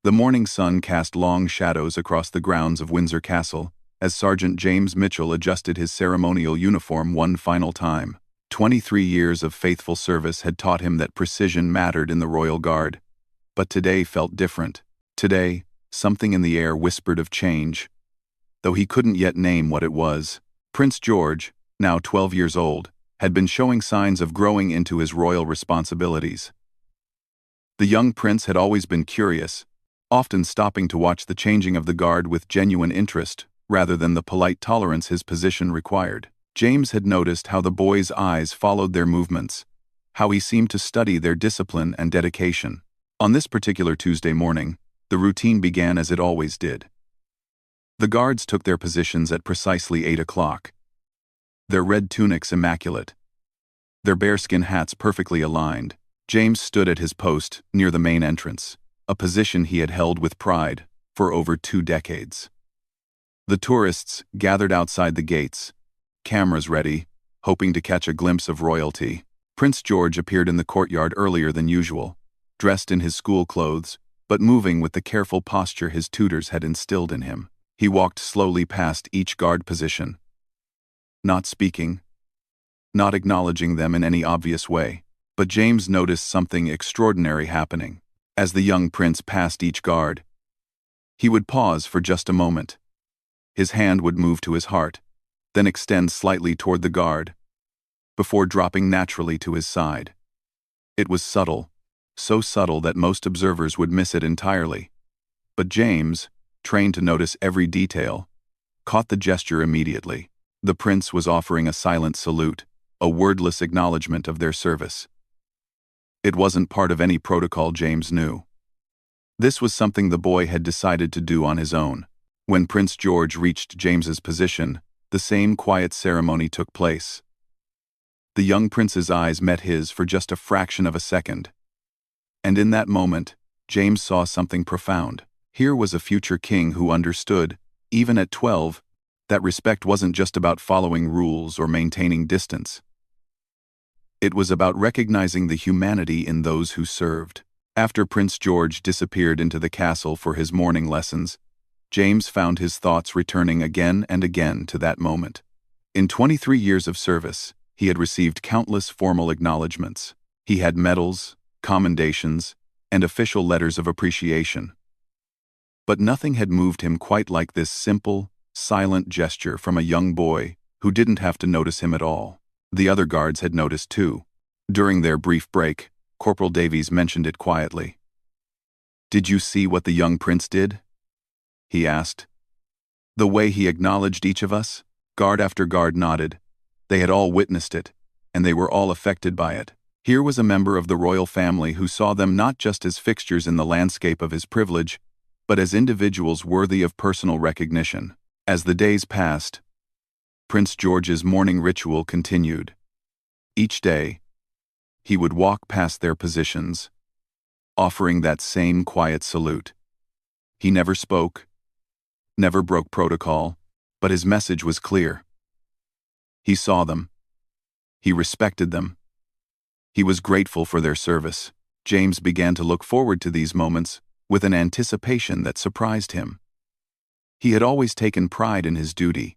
The morning sun cast long shadows across the grounds of Windsor Castle, as Sergeant James Mitchell adjusted his ceremonial uniform one final time. 23 years of faithful service had taught him that precision mattered in the Royal Guard. But today felt different. Today, something in the air whispered of change, though he couldn't yet name what it was. Prince George, now 12 years old, had been showing signs of growing into his royal responsibilities. The young prince had always been curious, often stopping to watch the changing of the guard with genuine interest, rather than the polite tolerance his position required. James had noticed how the boy's eyes followed their movements, how he seemed to study their discipline and dedication. On this particular Tuesday morning, the routine began as it always did. The guards took their positions at precisely 8 o'clock. Their red tunics immaculate, their bearskin hats perfectly aligned. James stood at his post near the main entrance, a position he had held with pride for over 2 decades. The tourists gathered outside the gates, cameras ready, hoping to catch a glimpse of royalty. Prince George appeared in the courtyard earlier than usual, dressed in his school clothes, but moving with the careful posture his tutors had instilled in him. He walked slowly past each guard position, not speaking, not acknowledging them in any obvious way. But James noticed something extraordinary happening. As the young prince passed each guard, he would pause for just a moment. His hand would move to his heart, then extend slightly toward the guard, before dropping naturally to his side. It was subtle, so subtle that most observers would miss it entirely. But James, trained to notice every detail, caught the gesture immediately. The prince was offering a silent salute, a wordless acknowledgement of their service. It wasn't part of any protocol, James knew. This was something the boy had decided to do on his own. When Prince George reached James's position, the same quiet ceremony took place. The young prince's eyes met his for just a fraction of a second. And in that moment, James saw something profound. Here was a future king who understood, even at 12, that respect wasn't just about following rules or maintaining distance. It was about recognizing the humanity in those who served. After Prince George disappeared into the castle for his morning lessons, James found his thoughts returning again and again to that moment. In 23 years of service, he had received countless formal acknowledgments. He had medals, commendations, and official letters of appreciation. But nothing had moved him quite like this simple, silent gesture from a young boy who didn't have to notice him at all. The other guards had noticed too. During their brief break, Corporal Davies mentioned it quietly. "Did you see what the young prince did?" he asked. "The way he acknowledged each of us?" Guard after guard nodded. They had all witnessed it, and they were all affected by it. Here was a member of the royal family who saw them not just as fixtures in the landscape of his privilege, but as individuals worthy of personal recognition. As the days passed, Prince George's morning ritual continued. Each day, he would walk past their positions, offering that same quiet salute. He never spoke, never broke protocol, but his message was clear. He saw them. He respected them. He was grateful for their service. James began to look forward to these moments with an anticipation that surprised him. He had always taken pride in his duty,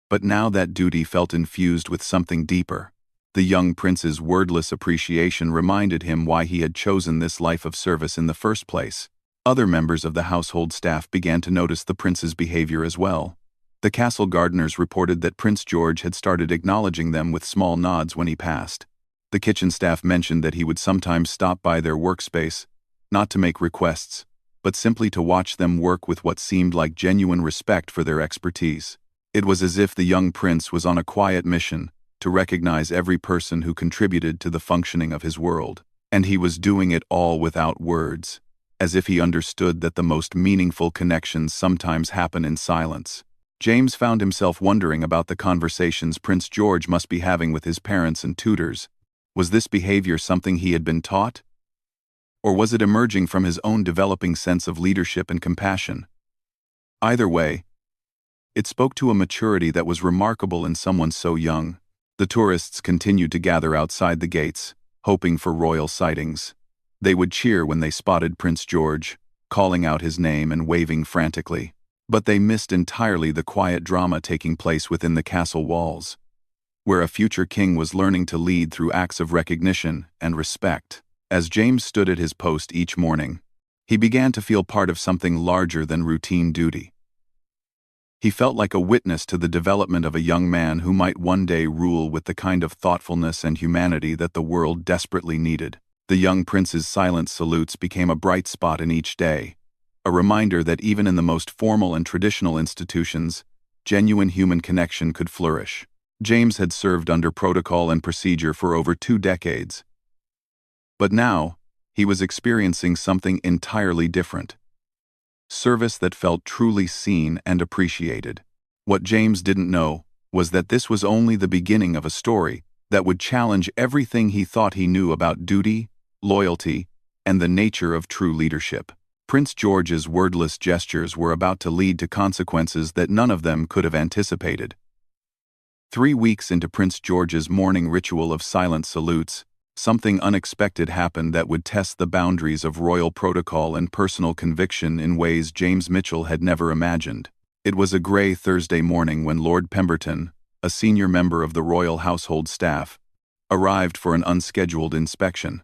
but now that duty felt infused with something deeper. The young prince's wordless appreciation reminded him why he had chosen this life of service in the first place. Other members of the household staff began to notice the prince's behavior as well. The castle gardeners reported that Prince George had started acknowledging them with small nods when he passed. The kitchen staff mentioned that he would sometimes stop by their workspace, not to make requests, but simply to watch them work with what seemed like genuine respect for their expertise. It was as if the young prince was on a quiet mission to recognize every person who contributed to the functioning of his world. And he was doing it all without words, as if he understood that the most meaningful connections sometimes happen in silence. James found himself wondering about the conversations Prince George must be having with his parents and tutors. Was this behavior something he had been taught? Or was it emerging from his own developing sense of leadership and compassion? Either way, it spoke to a maturity that was remarkable in someone so young. The tourists continued to gather outside the gates, hoping for royal sightings. They would cheer when they spotted Prince George, calling out his name and waving frantically. But they missed entirely the quiet drama taking place within the castle walls, where a future king was learning to lead through acts of recognition and respect. As James stood at his post each morning, he began to feel part of something larger than routine duty. He felt like a witness to the development of a young man who might one day rule with the kind of thoughtfulness and humanity that the world desperately needed. The young prince's silent salutes became a bright spot in each day, a reminder that even in the most formal and traditional institutions, genuine human connection could flourish. James had served under protocol and procedure for over 2 decades. But now, he was experiencing something entirely different. Service that felt truly seen and appreciated. What James didn't know was that this was only the beginning of a story that would challenge everything he thought he knew about duty, loyalty, and the nature of true leadership. Prince George's wordless gestures were about to lead to consequences that none of them could have anticipated. 3 weeks into Prince George's morning ritual of silent salutes, something unexpected happened that would test the boundaries of royal protocol and personal conviction in ways James Mitchell had never imagined. It was a gray Thursday morning when Lord Pemberton, a senior member of the royal household staff, arrived for an unscheduled inspection.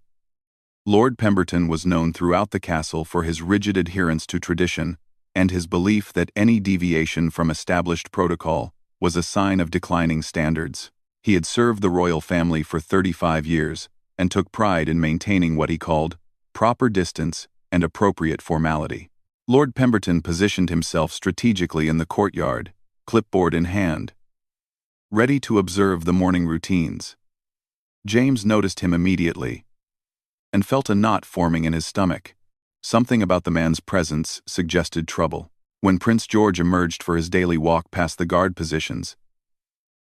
Lord Pemberton was known throughout the castle for his rigid adherence to tradition and his belief that any deviation from established protocol was a sign of declining standards. He had served the royal family for 35 years and took pride in maintaining what he called proper distance and appropriate formality. Lord Pemberton positioned himself strategically in the courtyard, clipboard in hand, ready to observe the morning routines. James noticed him immediately and felt a knot forming in his stomach. Something about the man's presence suggested trouble. When Prince George emerged for his daily walk past the guard positions,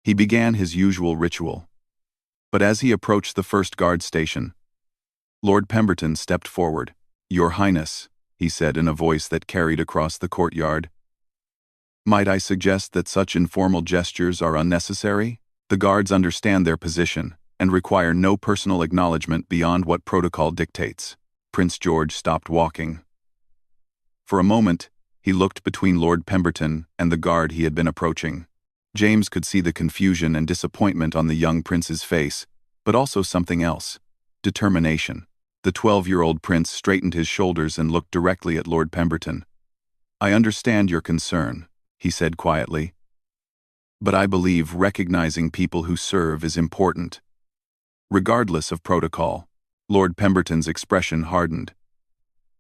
he began his usual ritual. But as he approached the first guard station, Lord Pemberton stepped forward. "Your Highness," he said in a voice that carried across the courtyard, "might I suggest that such informal gestures are unnecessary? The guards understand their position and require no personal acknowledgement beyond what protocol dictates." Prince George stopped walking. For a moment, he looked between Lord Pemberton and the guard he had been approaching. James could see the confusion and disappointment on the young prince's face, but also something else: determination. The 12-year-old prince straightened his shoulders and looked directly at Lord Pemberton. "I understand your concern," he said quietly, "but I believe recognizing people who serve is important, regardless of protocol." Lord Pemberton's expression hardened.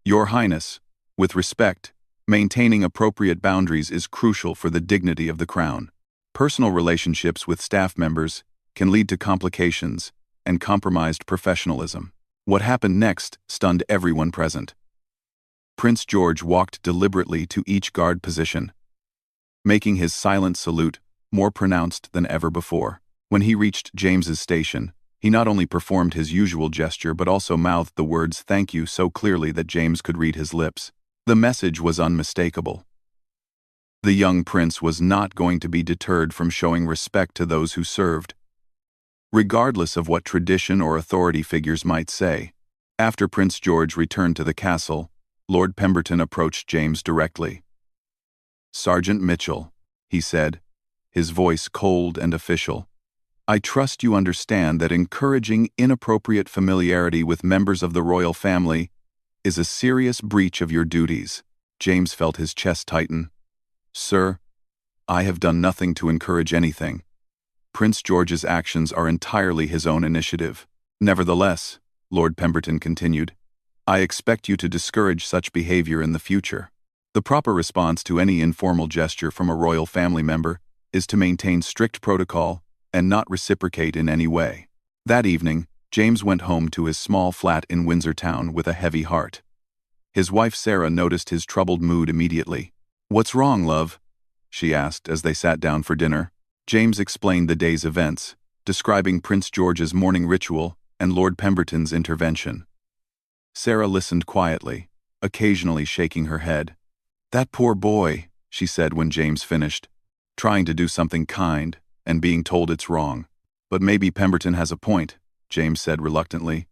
"Your Highness, with respect, maintaining appropriate boundaries is crucial for the dignity of the crown. Personal relationships with staff members can lead to complications and compromised professionalism." What happened next stunned everyone present. Prince George walked deliberately to each guard position, making his silent salute more pronounced than ever before. When he reached James's station, he not only performed his usual gesture but also mouthed the words "thank you" so clearly that James could read his lips. The message was unmistakable. The young prince was not going to be deterred from showing respect to those who served, regardless of what tradition or authority figures might say. After Prince George returned to the castle, Lord Pemberton approached James directly. "Sergeant Mitchell," he said, his voice cold and official, "I trust you understand that encouraging inappropriate familiarity with members of the royal family is a serious breach of your duties." James felt his chest tighten. "Sir, I have done nothing to encourage anything. Prince George's actions are entirely his own initiative. Nevertheless," Lord Pemberton continued, "I expect you to discourage such behavior in the future. The proper response to any informal gesture from a royal family member is to maintain strict protocol and not reciprocate in any way." That evening, James went home to his small flat in Windsor Town with a heavy heart. His wife Sarah noticed his troubled mood immediately. "What's wrong, love?" she asked as they sat down for dinner. James explained the day's events, describing Prince George's morning ritual and Lord Pemberton's intervention. Sarah listened quietly, occasionally shaking her head. "That poor boy," she said when James finished, "trying to do something kind and being told it's wrong." "But maybe Pemberton has a point," James said reluctantly.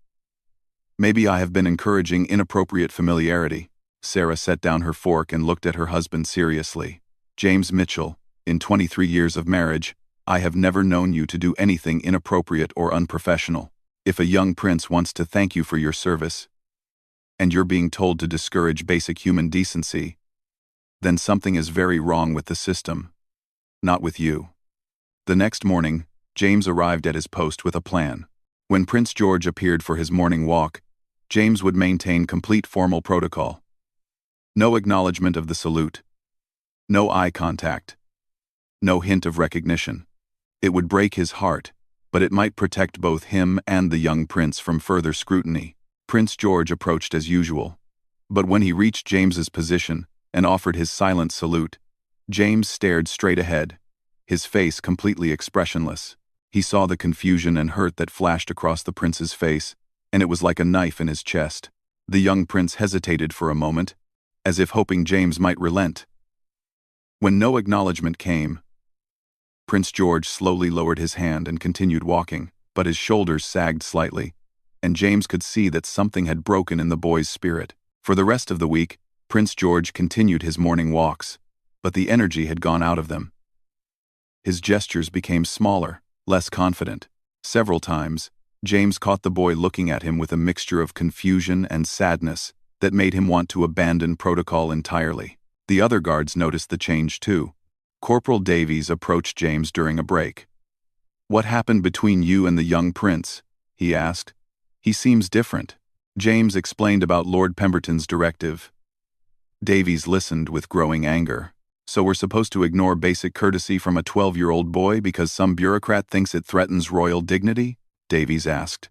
"Maybe I have been encouraging inappropriate familiarity." Sarah set down her fork and looked at her husband seriously. James Mitchell, in 23 years of marriage, I have never known you to do anything inappropriate or unprofessional. If a young prince wants to thank you for your service, and you're being told to discourage basic human decency, then something is very wrong with the system, not with you. The next morning, James arrived at his post with a plan. When Prince George appeared for his morning walk, James would maintain complete formal protocol. No acknowledgement of the salute. No eye contact. No hint of recognition. It would break his heart, but it might protect both him and the young prince from further scrutiny. Prince George approached as usual. But when he reached James's position and offered his silent salute, James stared straight ahead, his face completely expressionless. He saw the confusion and hurt that flashed across the prince's face, and it was like a knife in his chest. The young prince hesitated for a moment, as if hoping James might relent. When no acknowledgement came, Prince George slowly lowered his hand and continued walking, but his shoulders sagged slightly, and James could see that something had broken in the boy's spirit. For the rest of the week, Prince George continued his morning walks, but the energy had gone out of them. His gestures became smaller, less confident. Several times, James caught the boy looking at him with a mixture of confusion and sadness that made him want to abandon protocol entirely. The other guards noticed the change too. Corporal Davies approached James during a break. "What happened between you and the young prince?" he asked. "He seems different." James explained about Lord Pemberton's directive. Davies listened with growing anger. "So we're supposed to ignore basic courtesy from a 12-year-old boy because some bureaucrat thinks it threatens royal dignity?" Davies asked.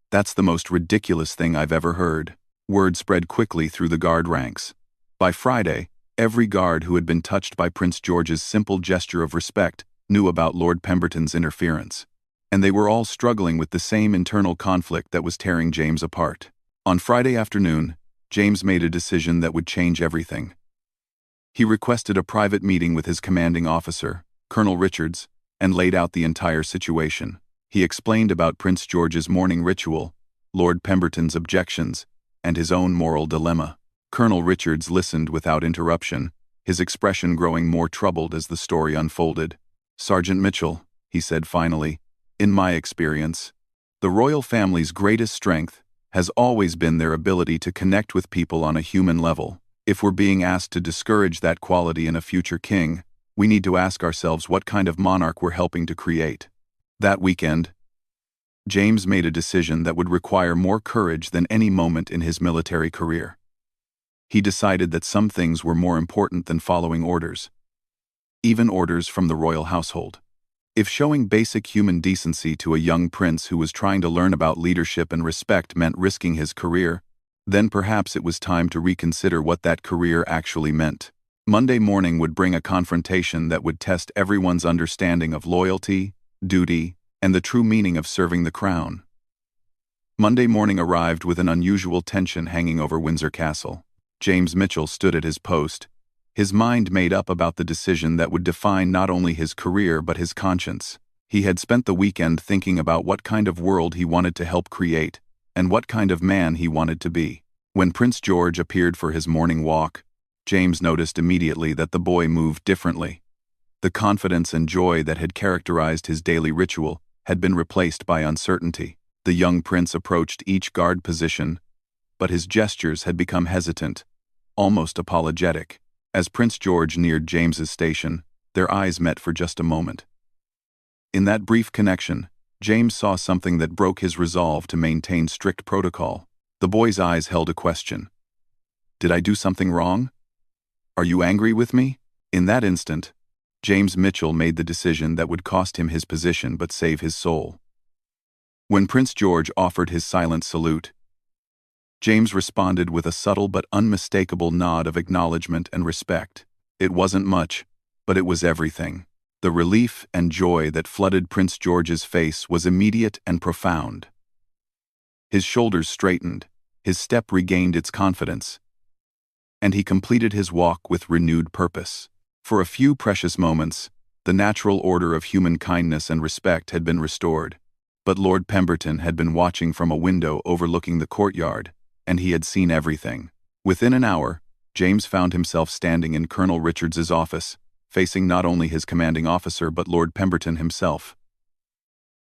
"That's the most ridiculous thing I've ever heard." Word spread quickly through the guard ranks. By Friday, every guard who had been touched by Prince George's simple gesture of respect knew about Lord Pemberton's interference, and they were all struggling with the same internal conflict that was tearing James apart. On Friday afternoon, James made a decision that would change everything. He requested a private meeting with his commanding officer, Colonel Richards, and laid out the entire situation. He explained about Prince George's morning ritual, Lord Pemberton's objections, and his own moral dilemma. Colonel Richards listened without interruption, his expression growing more troubled as the story unfolded. "Sergeant Mitchell," he said finally, "in my experience, the royal family's greatest strength has always been their ability to connect with people on a human level. If we're being asked to discourage that quality in a future king, we need to ask ourselves what kind of monarch we're helping to create." That weekend, James made a decision that would require more courage than any moment in his military career. He decided that some things were more important than following orders, even orders from the royal household. If showing basic human decency to a young prince who was trying to learn about leadership and respect meant risking his career, then perhaps it was time to reconsider what that career actually meant. Monday morning would bring a confrontation that would test everyone's understanding of loyalty, duty, and the true meaning of serving the crown. Monday morning arrived with an unusual tension hanging over Windsor Castle. James Mitchell stood at his post, his mind made up about the decision that would define not only his career but his conscience. He had spent the weekend thinking about what kind of world he wanted to help create, and what kind of man he wanted to be. When Prince George appeared for his morning walk, James noticed immediately that the boy moved differently. The confidence and joy that had characterized his daily ritual had been replaced by uncertainty. The young prince approached each guard position, but his gestures had become hesitant, almost apologetic. As Prince George neared James's station, their eyes met for just a moment. In that brief connection, James saw something that broke his resolve to maintain strict protocol. The boy's eyes held a question. "Did I do something wrong? Are you angry with me?" In that instant, James Mitchell made the decision that would cost him his position but save his soul. When Prince George offered his silent salute, James responded with a subtle but unmistakable nod of acknowledgement and respect. It wasn't much, but it was everything. The relief and joy that flooded Prince George's face was immediate and profound. His shoulders straightened, his step regained its confidence, and he completed his walk with renewed purpose. For a few precious moments, the natural order of human kindness and respect had been restored. But Lord Pemberton had been watching from a window overlooking the courtyard, and he had seen everything. Within an hour, James found himself standing in Colonel Richards's office, facing not only his commanding officer but Lord Pemberton himself.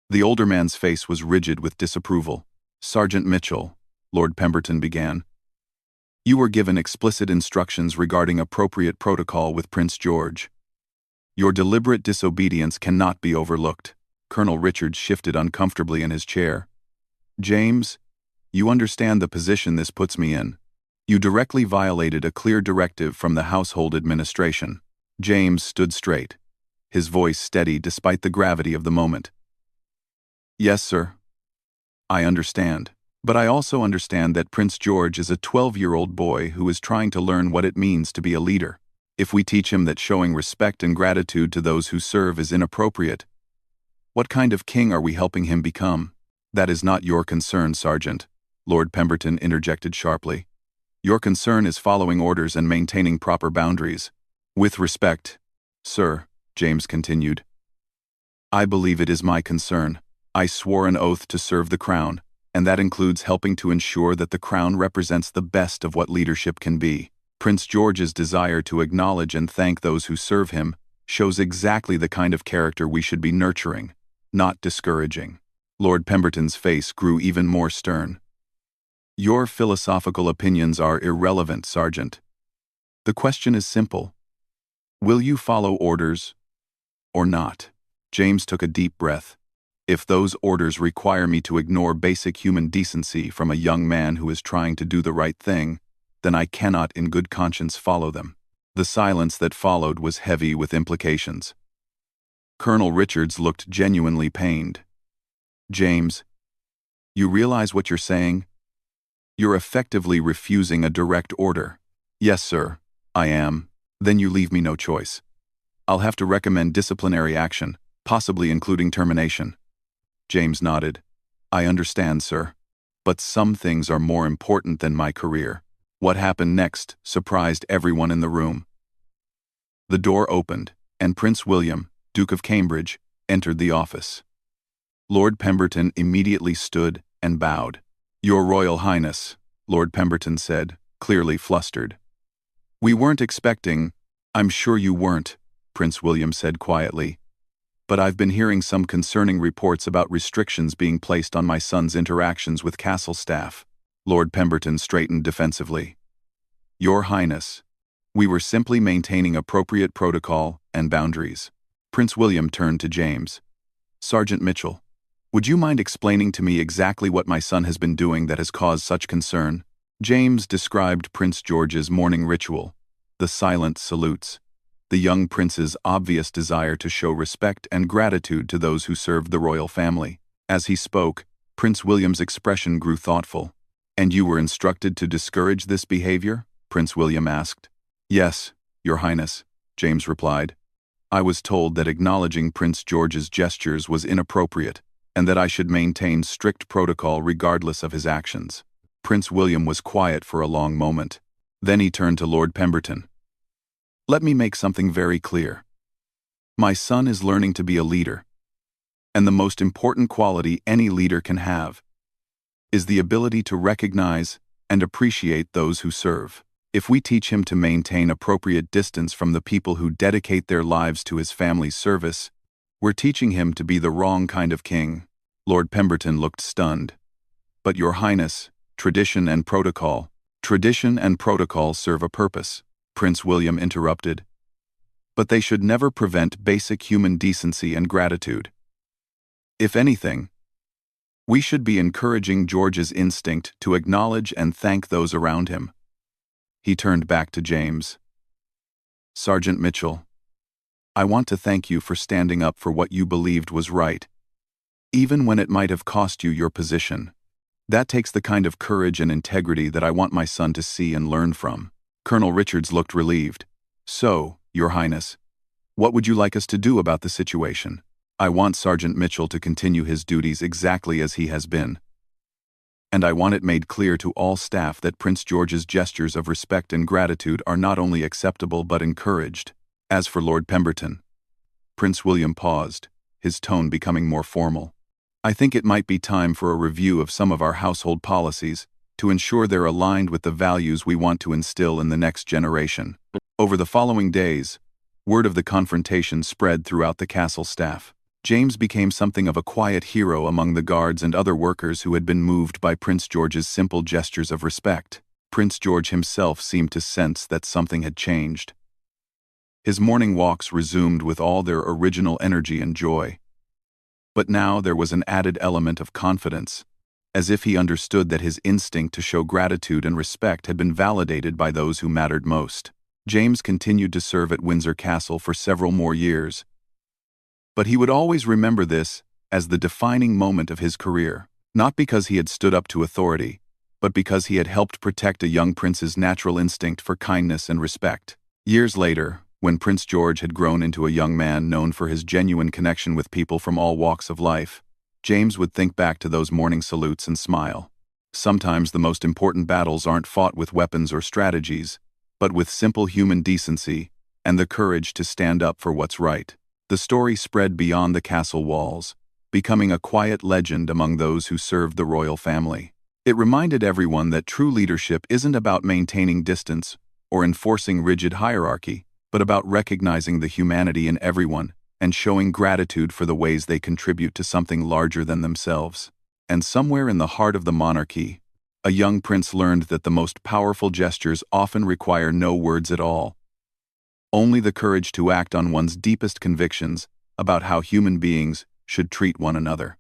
The older man's face was rigid with disapproval. "Sergeant Mitchell," Lord Pemberton began, "you were given explicit instructions regarding appropriate protocol with Prince George. Your deliberate disobedience cannot be overlooked." Colonel Richards shifted uncomfortably in his chair. "James, you understand the position this puts me in. You directly violated a clear directive from the household administration." James stood straight, his voice steady despite the gravity of the moment. "Yes, sir. I understand. But I also understand that Prince George is a 12-year-old boy who is trying to learn what it means to be a leader. If we teach him that showing respect and gratitude to those who serve is inappropriate, what kind of king are we helping him become?" "That is not your concern, Sergeant," Lord Pemberton interjected sharply. "Your concern is following orders and maintaining proper boundaries." "With respect, sir," James continued, "I believe it is my concern. I swore an oath to serve the Crown, and that includes helping to ensure that the Crown represents the best of what leadership can be. Prince George's desire to acknowledge and thank those who serve him shows exactly the kind of character we should be nurturing, not discouraging." Lord Pemberton's face grew even more stern. "Your philosophical opinions are irrelevant, Sergeant. The question is simple. Will you follow orders or not?" James took a deep breath. "If those orders require me to ignore basic human decency from a young man who is trying to do the right thing, then I cannot in good conscience follow them." The silence that followed was heavy with implications. Colonel Richards looked genuinely pained. "James, you realize what you're saying? You're effectively refusing a direct order." "Yes, sir, I am." "Then you leave me no choice. I'll have to recommend disciplinary action, possibly including termination." James nodded. "I understand, sir. But some things are more important than my career." What happened next surprised everyone in the room. The door opened, and Prince William, Duke of Cambridge, entered the office. Lord Pemberton immediately stood and bowed. "Your Royal Highness," Lord Pemberton said, clearly flustered. "We weren't expecting—" "I'm sure you weren't," Prince William said quietly. "But I've been hearing some concerning reports about restrictions being placed on my son's interactions with castle staff." Lord Pemberton straightened defensively. "Your Highness, we were simply maintaining appropriate protocol and boundaries." Prince William turned to James. "Sergeant Mitchell, would you mind explaining to me exactly what my son has been doing that has caused such concern?" James described Prince George's morning ritual, the silent salutes, the young prince's obvious desire to show respect and gratitude to those who served the royal family. As he spoke, Prince William's expression grew thoughtful. "And you were instructed to discourage this behavior?" Prince William asked. "Yes, Your Highness," James replied. "I was told that acknowledging Prince George's gestures was inappropriate, and that I should maintain strict protocol regardless of his actions." Prince William was quiet for a long moment. Then he turned to Lord Pemberton. "Let me make something very clear. My son is learning to be a leader, and the most important quality any leader can have is the ability to recognize and appreciate those who serve. If we teach him to maintain appropriate distance from the people who dedicate their lives to his family's service, we're teaching him to be the wrong kind of king." Lord Pemberton looked stunned. "But Your Highness, tradition and protocol serve a purpose," Prince William interrupted. "But they should never prevent basic human decency and gratitude. If anything, we should be encouraging George's instinct to acknowledge and thank those around him." He turned back to James. "Sergeant Mitchell, I want to thank you for standing up for what you believed was right, even when it might have cost you your position. That takes the kind of courage and integrity that I want my son to see and learn from." Colonel Richards looked relieved. "So, Your Highness, what would you like us to do about the situation?" "I want Sergeant Mitchell to continue his duties exactly as he has been. And I want it made clear to all staff that Prince George's gestures of respect and gratitude are not only acceptable but encouraged. As for Lord Pemberton," Prince William paused, his tone becoming more formal, "I think it might be time for a review of some of our household policies to ensure they're aligned with the values we want to instill in the next generation. Over the following days, word of the confrontation spread throughout the castle staff. James became something of a quiet hero among the guards and other workers who had been moved by Prince George's simple gestures of respect. Prince George himself seemed to sense that something had changed. His morning walks resumed with all their original energy and joy. But now there was an added element of confidence, as if he understood that his instinct to show gratitude and respect had been validated by those who mattered most. James continued to serve at Windsor Castle for several more years, but he would always remember this as the defining moment of his career, not because he had stood up to authority, but because he had helped protect a young prince's natural instinct for kindness and respect. Years later, when Prince George had grown into a young man known for his genuine connection with people from all walks of life, James would think back to those morning salutes and smile. Sometimes the most important battles aren't fought with weapons or strategies, but with simple human decency and the courage to stand up for what's right. The story spread beyond the castle walls, becoming a quiet legend among those who served the royal family. It reminded everyone that true leadership isn't about maintaining distance or enforcing rigid hierarchy, but about recognizing the humanity in everyone and showing gratitude for the ways they contribute to something larger than themselves. And somewhere in the heart of the monarchy, a young prince learned that the most powerful gestures often require no words at all, only the courage to act on one's deepest convictions about how human beings should treat one another.